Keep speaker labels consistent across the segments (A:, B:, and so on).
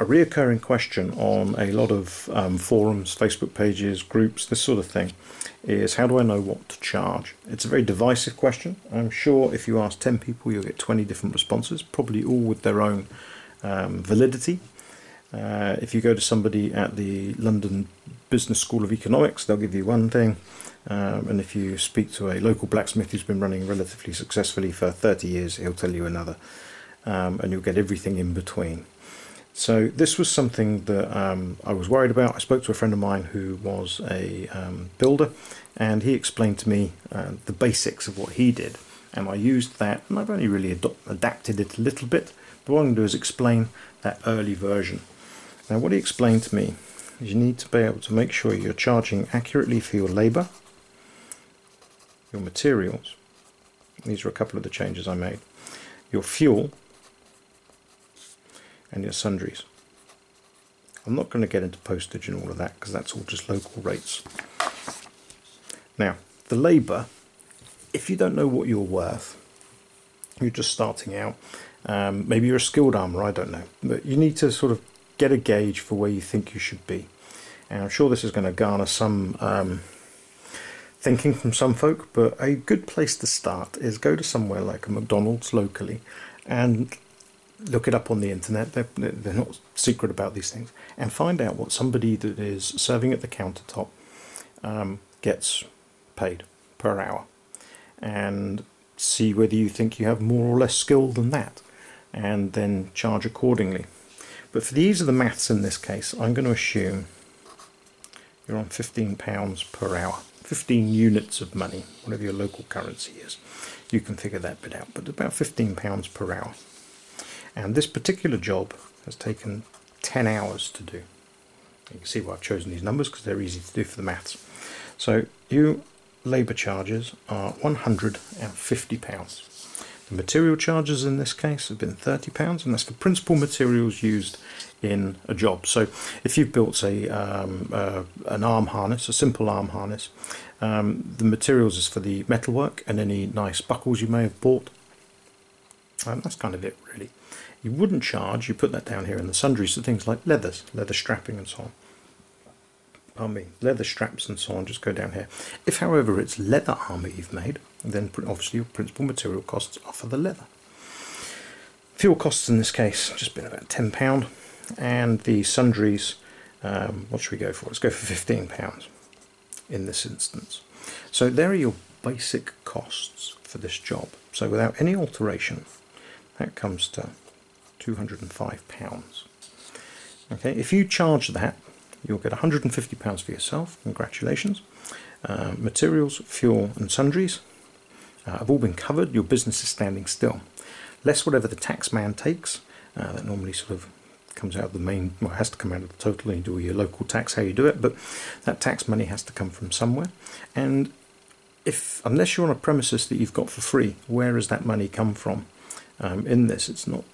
A: a reoccurring question on a lot of forums, Facebook pages, groups, this sort of thing, is how do I know what to charge? It's a very divisive question. I'm sure if you ask 10 people, you'll get 20 different responses, probably all with their own validity. If you go to somebody at the London Business School of Economics, they'll give you one thing. And if you speak to a local blacksmith who's been running relatively successfully for 30 years, he'll tell you another. And you'll get everything in between. So this was something that I was worried about. I spoke to a friend of mine who was a builder, and he explained to me the basics of what he did. And I used that, and I've only really adapted it a little bit. But what I'm going to do is explain that early version. Now what he explained to me is you need to be able to make sure you're charging accurately for your labour, your materials, these are a couple of the changes I made, your fuel, and your sundries. I'm not going to get into postage and all of that because that's all just local rates. Now, the labour, if you don't know what you're worth, you're just starting out, maybe you're a skilled armourer, I don't know, but you need to sort of get a gauge for where you think you should be. And I'm sure this is going to garner some thinking from some folk, but a good place to start is go to somewhere like a McDonald's locally and look it up on the internet. They're not secret about these things, and find out what somebody that is serving at the countertop gets paid per hour, and see whether you think you have more or less skill than that, and then charge accordingly. But for the ease of the maths in this case, I'm going to assume you're on £15 per hour, 15 units of money, whatever your local currency is. You can figure that bit out, but about £15 per hour. And this particular job has taken 10 hours to do. You can see why I've chosen these numbers, because they're easy to do for the maths. So your labour charges are £150. The material charges in this case have been £30, and that's for principal materials used in a job. So if you've built, say, an arm harness, a simple arm harness, the materials is for the metalwork and any nice buckles you may have bought. That's kind of it, really. You wouldn't charge, you put that down here in the sundries, for things like leathers, leather strapping and so on. Pardon me, leather straps and so on, just go down here. If, however, it's leather armour you've made, then obviously your principal material costs are for the leather. Fuel costs in this case just been about £10, and the sundries, what should we go for? Let's go for £15 in this instance. So there are your basic costs for this job. So without any alteration, that comes to £205. Okay, if you charge that, you'll get £150 for yourself. Congratulations. Materials, fuel and sundries have all been covered. Your business is standing still. Less whatever the tax man takes. That normally sort of comes out of the main, well, it has to come out of the total, and you do your local tax, how you do it, but that tax money has to come from somewhere. And unless you're on a premises that you've got for free, where has that money come from? In this, it's not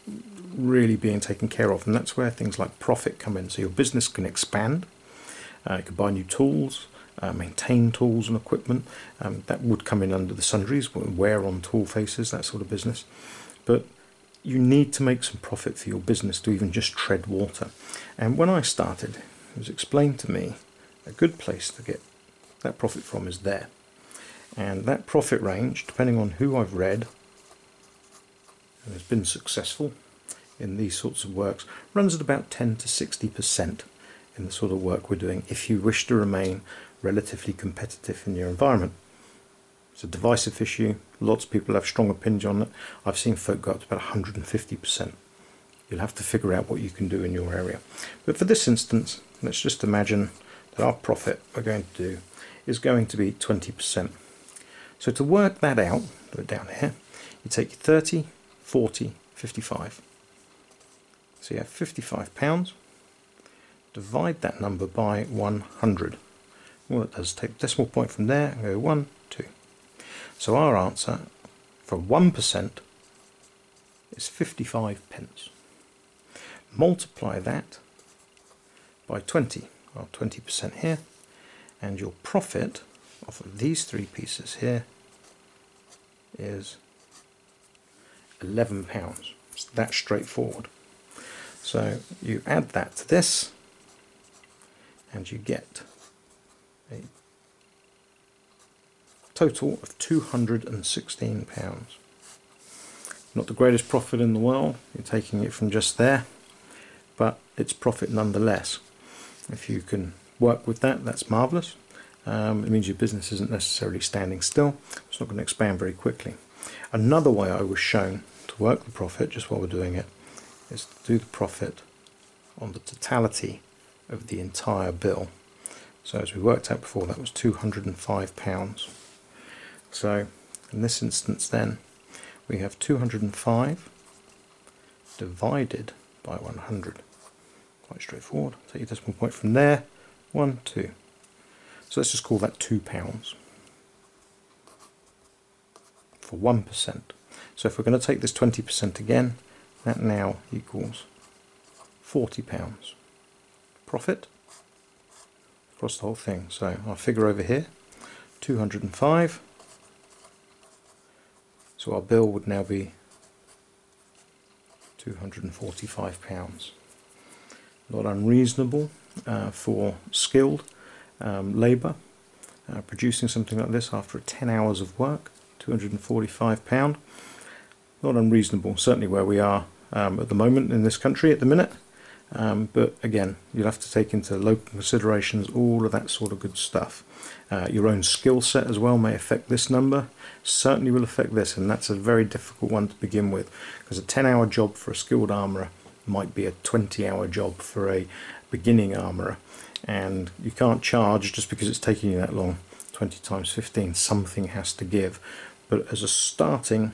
A: really being taken care of, and that's where things like profit come in. So your business can expand, you can buy new tools, maintain tools and equipment. That would come in under the sundries, wear on tool faces, that sort of business. But you need to make some profit for your business to even just tread water. And when I started, it was explained to me a good place to get that profit from is there. And that profit range, depending on who I've read and has been successful in these sorts of works, runs at about 10 to 60% in the sort of work we're doing, if you wish to remain relatively competitive in your environment. It's a divisive issue. Lots of people have strong opinions on it. I've seen folk go up to about 150%. You'll have to figure out what you can do in your area. But for this instance, let's just imagine that our profit we're going to do is going to be 20%. So to work that out, put it down here, you take 30, 40, 55. So you have £55, divide that number by 100. Well, it does take a decimal point from there and go 1, 2. So our answer for 1% is 55 pence. Multiply that by 20, well, 20% here, and your profit off of these three pieces here is £11. It's that straightforward. So you add that to this and you get a total of £216. Not the greatest profit in the world, you're taking it from just there, but it's profit nonetheless. If you can work with that, that's marvellous. It means your business isn't necessarily standing still, it's not going to expand very quickly. Another way I was shown to work the profit, just while we're doing it, is to do the profit on the totality of the entire bill. So as we worked out before, that was £205. So in this instance then, we have 205 divided by 100. Quite straightforward. Take your decimal point from there. 1, 2. So let's just call that £2 for 1%. So if we're going to take this 20% again, that now equals £40 profit across the whole thing. So our figure over here, 205. So our bill would now be £245. Not unreasonable for skilled labour. Producing something like this after 10 hours of work, £245. Not unreasonable, certainly where we are at the moment in this country at the minute. But again, you'll have to take into local considerations all of that sort of good stuff. Your own skill set as well may affect this number, certainly will affect this, and that's a very difficult one to begin with, because a 10-hour job for a skilled armourer might be a 20-hour job for a beginning armourer, and you can't charge just because it's taking you that long. 20 times 15, something has to give. But as a starting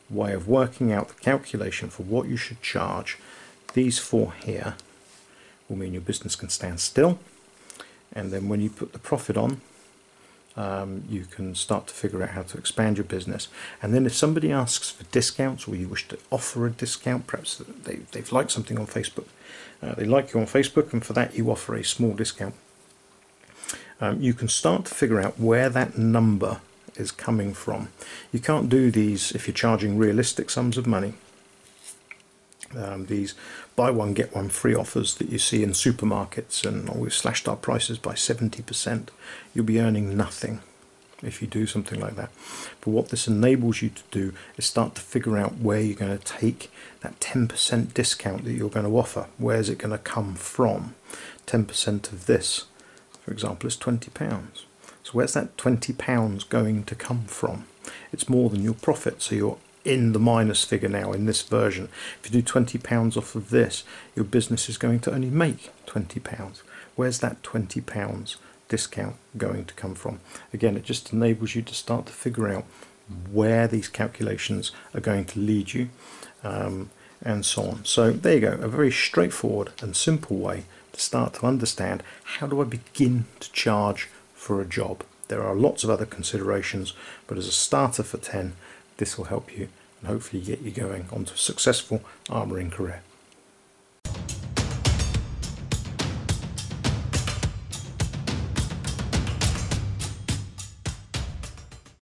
A: way of working out the calculation for what you should charge, these four here will mean your business can stand still, and then when you put the profit on, you can start to figure out how to expand your business. And then if somebody asks for discounts, or you wish to offer a discount, perhaps they've liked something on Facebook, they like you on Facebook, and for that you offer a small discount, you can start to figure out where that number is coming from. You can't do these if you're charging realistic sums of money. These buy one get one free offers that you see in supermarkets, and we've slashed our prices by 70%. You'll be earning nothing if you do something like that. But what this enables you to do is start to figure out where you're going to take that 10% discount that you're going to offer. Where's it going to come from? 10% of this, for example, is £20. So where's that £20 going to come from? It's more than your profit, so you're in the minus figure now in this version. If you do £20 off of this, your business is going to only make £20. Where's that £20 discount going to come from? Again, it just enables you to start to figure out where these calculations are going to lead you, and so on. So there you go, a very straightforward and simple way to start to understand, how do I begin to charge for a job? There are lots of other considerations, but as a starter for 10, this will help you and hopefully get you going onto a successful armouring career.